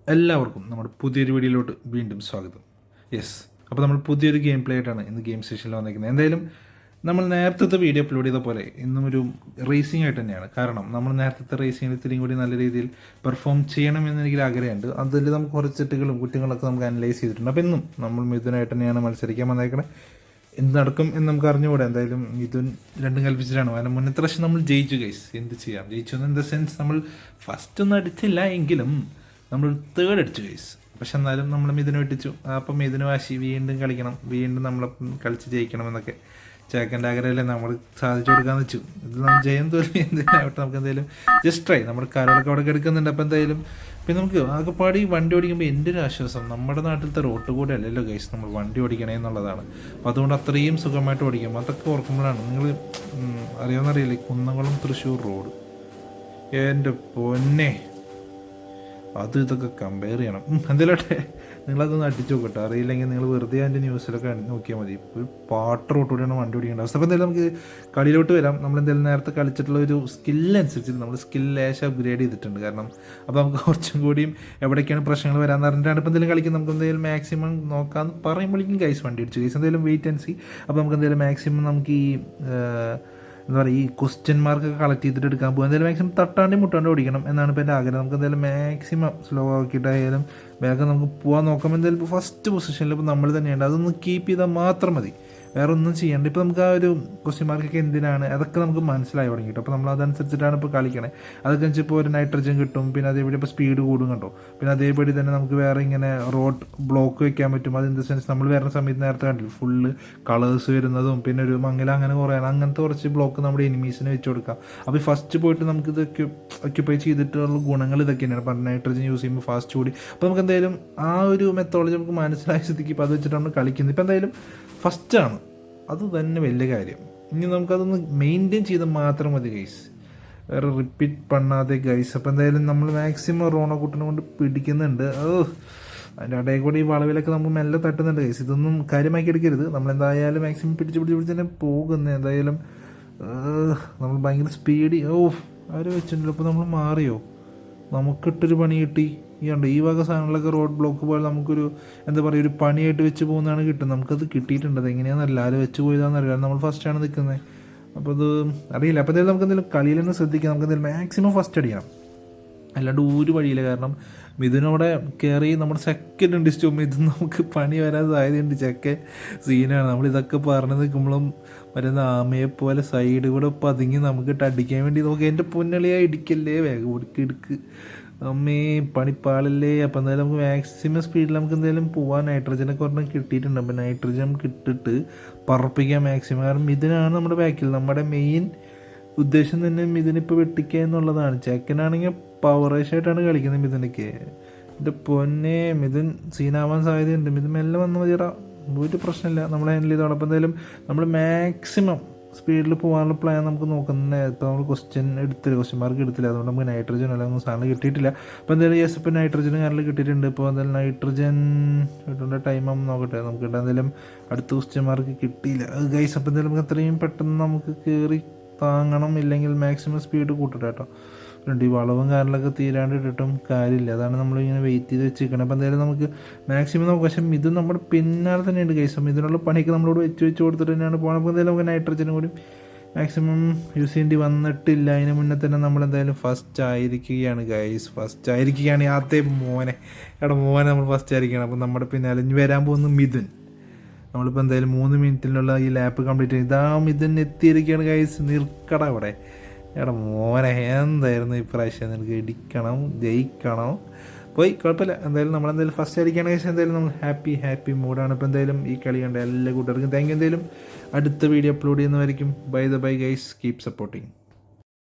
എല്ലാവർക്കും നമ്മുടെ പുതിയൊരു വീഡിയോയിലോട്ട് വീണ്ടും സ്വാഗതം. യെസ്, അപ്പോൾ നമ്മൾ പുതിയൊരു ഗെയിം പ്ലേ ആയിട്ടാണ് ഇന്ന് ഗെയിം സെഷനിൽ വന്നിരിക്കുന്നത്. എന്തായാലും നമ്മൾ നേരത്തെ വീഡിയോ അപ്ലോഡ് ചെയ്ത പോലെ ഇന്നും ഒരു റേസിംഗ് ആയിട്ട് തന്നെയാണ്. കാരണം നമ്മൾ നേരത്തെ റേസിംഗിൽ ഇത്തിരിയും കൂടി നല്ല രീതിയിൽ പെർഫോം ചെയ്യണമെന്ന് എനിക്ക് ആഗ്രഹമുണ്ട്. അതിൽ നമുക്ക് കുറച്ച് തെറ്റുകളും കുറ്റങ്ങളൊക്കെ നമുക്ക് അനലൈസ് ചെയ്തിട്ടുണ്ട്. അപ്പോൾ ഇന്നും നമ്മൾ മിഥുനായിട്ട് തന്നെയാണ് മത്സരിക്കാൻ വന്നേക്കണേ. എന്ത് നടക്കും എന്ന് നമുക്ക് അറിഞ്ഞുകൂടെ. എന്തായാലും മിഥുൻ രണ്ടും കൽപ്പിച്ചിട്ടാണ്. കാരണം മുന്നത്തെ പ്രാവശ്യം നമ്മൾ ജയിച്ചു ഗൈസ്. എന്ത് ചെയ്യാം, ജയിച്ചു ഇൻ ദ സെൻസ് നമ്മൾ ഫസ്റ്റ് ഒന്നും അടിച്ചില്ല എങ്കിലും നമ്മൾ തേർഡ് അടിച്ചു ഗൈസ്. പക്ഷെ എന്നാലും നമ്മൾ മിഥുനെ വെട്ടിച്ചു. അപ്പം മിഥുന് വാശി വീണ്ടും കളിക്കണം, വീണ്ടും നമ്മളപ്പം കളിച്ച് ജയിക്കണം എന്നൊക്കെ ചേക്കൻ്റെ ആഗ്രഹമല്ലേ നമ്മൾ സാധിച്ചു കൊടുക്കാന്ന് വെച്ചു. ഇത് നമ്മൾ ജയം തോന്നി എന്തിനാവട്ടെ, നമുക്ക് എന്തായാലും ജസ്റ്റ് ട്രൈ. നമ്മുടെ കാലുകളൊക്കെ അവിടെ എടുക്കുന്നുണ്ട്. അപ്പോൾ എന്തായാലും പിന്നെ നമുക്ക് ആകെപ്പാടി വണ്ടി ഓടിക്കുമ്പോൾ എൻ്റെ ഒരു ആശ്വാസം നമ്മുടെ നാട്ടിലത്തെ റോട്ട് കൂടെ അല്ലല്ലോ ഗൈസ് നമ്മൾ വണ്ടി ഓടിക്കണേ എന്നുള്ളതാണ്. അപ്പോൾ അതുകൊണ്ട് അത്രയും സുഖമായിട്ട് ഓടിക്കും. അതൊക്കെ ഓർക്കുമ്പോഴാണ് നിങ്ങൾ അറിയാമെന്നറിയില്ലേ, കുന്നംകുളം തൃശ്ശൂർ റോഡ്, എൻ്റെ പൊന്നെ, അത് ഇതൊക്കെ കമ്പയർ ചെയ്യണം. എന്തെങ്കിലുമൊക്കെ നിങ്ങളതൊന്ന് അടിച്ചു നോക്കട്ടെ. അറിയില്ലെങ്കിൽ നിങ്ങൾ വെറുതെ അതിൻ്റെ ന്യൂസിലൊക്കെ നോക്കിയാൽ മതി. ഒരു പാട്ട് റോട്ടുകൂടിയാണ് വണ്ടി ഓടിക്കേണ്ട അവസ്ഥ. അപ്പോൾ എന്തായാലും നമുക്ക് കളിയിലോട്ട് വരാം. നമ്മളെന്തായാലും നേരത്തെ കളിച്ചിട്ടുള്ള ഒരു സ്കില്ലനുസരിച്ച് നമ്മൾ സ്കിൽ ലേശം അപ്ഗ്രേഡ് ചെയ്തിട്ടുണ്ട്. കാരണം അപ്പോൾ നമുക്ക് കുറച്ചും കൂടിയും എവിടേക്കാണ് പ്രശ്നങ്ങൾ വരാമെന്ന് പറഞ്ഞിട്ടാണ് ഇപ്പോൾ എന്തെങ്കിലും കളിക്കുന്നത്. നമുക്ക് എന്തെങ്കിലും മാക്സിമം നോക്കാമെന്ന് പറയുമ്പോഴേക്കും ഗൈസ് വണ്ടി അടിച്ചു ഗൈസ്. എന്തെങ്കിലും വെയിറ്റ് ആൻഡ് സി. അപ്പോൾ നമുക്ക് എന്തെങ്കിലും മാക്സിമം നമുക്ക് ഈ എന്താ പറയുക, ഈ ക്വസ്റ്റ്യൻ മാർക്കൊക്കെ കളക്ട് ചെയ്തിട്ട് എടുക്കാൻ പോകും. എന്തായാലും മാക്സിമം തട്ടാണ്ട് മുട്ടാണ്ട് ഓടിക്കണം എന്നാണ് ഇപ്പോൾ എൻ്റെ ആഗ്രഹം. നമുക്ക് എന്തായാലും മാക്സിമം സ്ലോ ആക്കിയിട്ടായാലും വേഗം നമുക്ക് പോകാൻ നോക്കാം. എന്തായാലും ഇപ്പോൾ ഫസ്റ്റ് പൊസിഷനിൽ ഇപ്പോൾ നമ്മൾ തന്നെയുണ്ട്. അതൊന്ന് കീപ്പ് ചെയ്താൽ മാത്രം മതി, വേറെ ഒന്നും ചെയ്യണ്ട. ഇപ്പോൾ നമുക്ക് ആ ഒരു ക്വസ്റ്റ്യൻ മാർക്കൊക്കെ എന്തിനാണ് അതൊക്കെ നമുക്ക് മനസ്സിലായി തുടങ്ങിയിട്ട്. അപ്പോൾ നമ്മൾ അതനുസരിച്ചിട്ടാണ് ഇപ്പോൾ കളിക്കണേ. അതൊക്കെ വെച്ചാൽ ഇപ്പോൾ ഒരു നൈട്രജൻ കിട്ടും, പിന്നെ അതേപടി ഇപ്പോൾ സ്പീഡ് കൂടും കണ്ടോ. പിന്നെ അതേപടി തന്നെ നമുക്ക് വേറെ ഇങ്ങനെ റോഡ് ബ്ലോക്ക് വെക്കാൻ പറ്റും. അത് ഇൻ ദ സെൻസ് നമ്മൾ വരുന്ന സമയത്ത് നേരത്തെ കണ്ടില്ല, ഫുള്ള് കളേഴ്സ് വരുന്നതും പിന്നെ ഒരു മങ്ങല അങ്ങനെ കുറയാണ്. അങ്ങനത്തെ കുറച്ച് ബ്ലോക്ക് നമ്മുടെ എനിമീസിന് വെച്ച് കൊടുക്കാം. അപ്പോൾ ഫസ്റ്റ് പോയിട്ട് നമുക്ക് ഇതൊക്കെ ഒക്യുപ്പൈ ചെയ്തിട്ടുള്ള ഗുണങ്ങൾ ഇതൊക്കെ തന്നെയാണ്. അപ്പോൾ നൈട്രജൻ യൂസ് ചെയ്യുമ്പോൾ ഫാസ്റ്റ് കൂടി. അപ്പോൾ നമുക്ക് എന്തായാലും ആ ഒരു മെത്തോളജി നമുക്ക് മനസ്സിലായ സ്ഥിതിക്ക് ഇപ്പോൾ അത് വെച്ചിട്ടാണ് നമ്മൾ കളിക്കുന്നത്. ഇപ്പോൾ എന്തായാലും ഫസ്റ്റാണ്, അത് തന്നെ വലിയ കാര്യം. ഇനി നമുക്കതൊന്ന് മെയിൻറ്റെയിൻ ചെയ്താൽ മാത്രം മതി ഗൈസ്, വേറെ റിപ്പീറ്റ് പണ്ണാതെ ഗൈസ്. അപ്പോൾ എന്തായാലും നമ്മൾ മാക്സിമം റോണക്കുട്ടിനെ കൊണ്ട് പിടിക്കുന്നുണ്ട്. അതിൻ്റെ ഇടയിൽ കൂടി ഈ വളവിലൊക്കെ നമുക്ക് മെല്ലെ തട്ടുന്നുണ്ട് ഗൈസ്. ഇതൊന്നും കാര്യമാക്കി എടുക്കരുത്. നമ്മളെന്തായാലും മാക്സിമം പിടിച്ച് തന്നെ പോകുന്നത്. എന്തായാലും നമ്മൾ ഭയങ്കര സ്പീഡ് ആര് വെച്ചിട്ടുണ്ടല്ലോ. അപ്പോൾ നമ്മൾ മാറിയോ, നമുക്കിട്ടൊരു പണി കിട്ടി. ഈ വക സാധനങ്ങളൊക്കെ റോഡ് ബ്ലോക്ക് പോലെ നമുക്കൊരു എന്താ പറയുക, ഒരു പണിയായിട്ട് വെച്ച് പോകുന്നതാണ് കിട്ടുന്നത്. നമുക്കത് കിട്ടിയിട്ടുണ്ട്. അത് എങ്ങനെയാണെന്നല്ല, ആര് വെച്ച് പോയതാണെന്നറിയില്ല. നമ്മൾ ഫസ്റ്റാണ് നിൽക്കുന്നത്. അപ്പോൾ അത് അറിയില്ല. അപ്പോൾ എന്തായാലും നമുക്ക് എന്തെങ്കിലും കളിയിൽ തന്നെ ശ്രദ്ധിക്കാം. നമുക്ക് എന്തെങ്കിലും മാക്സിമം ഫസ്റ്റ് അടിക്കണം, അല്ലാണ്ട് ഒരു വഴിയില്ല. കാരണം മിഥുനോടെ കയറി നമ്മുടെ സെക്കൻഡ് ഉണ്ട് മിഥുൻ നമുക്ക് പണി വരാൻ സാധ്യതയുണ്ട്. ചെക്കൻ സീനാണ്. നമ്മളിതൊക്കെ പറഞ്ഞു നിൽക്കുമ്പോഴും വരുന്ന ആമയെ പോലെ സൈഡ് കൂടെ പതുങ്ങി നമുക്കിട്ട് അടിക്കാൻ വേണ്ടി നോക്കി. എൻ്റെ പൊന്നളിയായി ഇടിക്കല്ലേ, വേഗം ഇടുക്ക് അമ്മേ, പണിപ്പാളല്ലേ. അപ്പോൾ എന്തായാലും നമുക്ക് മാക്സിമം സ്പീഡിൽ നമുക്ക് എന്തായാലും പോകാൻ നൈട്രജനൊക്കെ ഒരെണ്ണം കിട്ടിയിട്ടുണ്ട്. അപ്പോൾ നൈട്രജൻ കിട്ടിട്ട് പറപ്പിക്കാൻ മാക്സിമം. കാരണം ഇതിനാണ് നമ്മുടെ ബാക്കിൽ നമ്മുടെ മെയിൻ ഉദ്ദേശം തന്നെ മിഥുനിപ്പോൾ വെട്ടിക്കുക എന്നുള്ളതാണ്. ചെക്കനാണെങ്കിൽ പവറേഷായിട്ടാണ് കളിക്കുന്നത് മിഥുനൊക്കെ. എൻ്റെ പൊന്നെ, മിഥുൻ സീനാവാൻ സാധ്യതയുണ്ട്. മിഥുൻ മെല്ലെ വന്ന് മതിയടാ, ഒരു പ്രശ്നമില്ല, നമ്മൾ ഹാൻഡിൽ ചെയ്തോളാം. അപ്പോൾ എന്തായാലും നമ്മൾ മാക്സിമം സ്പീഡിൽ പോകാനുള്ള പ്ലാൻ നമുക്ക് നോക്കുന്നത്. ഇപ്പോൾ നമ്മൾ ക്വസ്റ്റ്യൻ മാർക്ക് എടുത്തില്ല, അതുകൊണ്ട് നമുക്ക് നൈട്രജൻ അല്ലെങ്കിൽ സാധനം കിട്ടിയിട്ടില്ല. അപ്പോൾ എന്തായാലും യെസ്, ഇപ്പോൾ നൈട്രജൻ കാരണം കിട്ടിയിട്ടുണ്ട്. ഇപ്പോൾ എന്തായാലും നൈട്രജൻ കിട്ടേണ്ട ടൈം ആകുമ്പോൾ നോക്കട്ടെ. നമുക്ക് എന്തായാലും അടുത്ത ക്വസ്റ്റ്യൻ മാർക്ക് കിട്ടിയില്ല ഗൈസ്. അപ്പോൾ എന്തായാലും നമുക്ക് അത്രയും പെട്ടെന്ന് നമുക്ക് കയറി താങ്ങണം, ഇല്ലെങ്കിൽ മാക്സിമം സ്പീഡ് കൂട്ടട്ടെ കേട്ടോ. ഈ വളവും കാറിലൊക്കെ തീരാണ്ട് ഇട്ടിട്ടും കാര്യമില്ല. അതാണ് നമ്മളിങ്ങനെ വെയിറ്റ് ചെയ്ത് വെച്ചിരിക്കണം. അപ്പോൾ എന്തായാലും നമുക്ക് മാക്സിമം നോക്കാം. പക്ഷേ ഇത് നമ്മുടെ പിന്നാലെ തന്നെയുണ്ട് ഗൈസ്. ഇതിനുള്ള പണിയൊക്കെ നമ്മളോട് വെച്ച് കൊടുത്തിട്ട് തന്നെയാണ് പോകണം. അപ്പോൾ എന്തായാലും നമുക്ക് നൈട്രജനും കൂടി മാക്സിമം യൂസ് ചെയ്യേണ്ടി വന്നിട്ടില്ല. അതിന് മുന്നേ തന്നെ നമ്മളെന്തായാലും ഫസ്റ്റ് ആയിരിക്കുകയാണ് ഗൈസ്. ഫസ്റ്റ് ആയിരിക്കുകയാണ് ആദ്യ മോനെ നമ്മൾ ഫസ്റ്റ് ആയിരിക്കുകയാണ്. അപ്പോൾ നമ്മുടെ പിന്നാലെ ഇനി വരാൻ പോകുന്ന മിഥുൻ. നമ്മളിപ്പോൾ എന്തായാലും 3 മിനിറ്റിലുള്ള ഈ ലാപ്പ് കംപ്ലീറ്റ് ചെയ്ത് മിഥുൻ എത്തിയിരിക്കുകയാണ് ഗൈസ്. നിൽക്കട അവിടെ മോനെ, എന്തായിരുന്നു ഇപ്രാവശ്യം, നിനക്ക് ഇടിക്കണം, ജയിക്കണം, പോയി കുഴപ്പമില്ല. എന്തായാലും നമ്മളെന്തായാലും ഫസ്റ്റ് ആയിരിക്കുകയാണ് ഗൈസ്. എന്തായാലും നമ്മൾ ഹാപ്പി മൂഡാണ്. ഇപ്പോൾ എന്തായാലും ഈ കളി കണ്ട എല്ലാ കൂട്ടുകാർക്കും താങ്ക് യു. എന്തായാലും അടുത്ത വീഡിയോ അപ്ലോഡ് ചെയ്യുന്നതായിരിക്കും. Bye guys, keep supporting.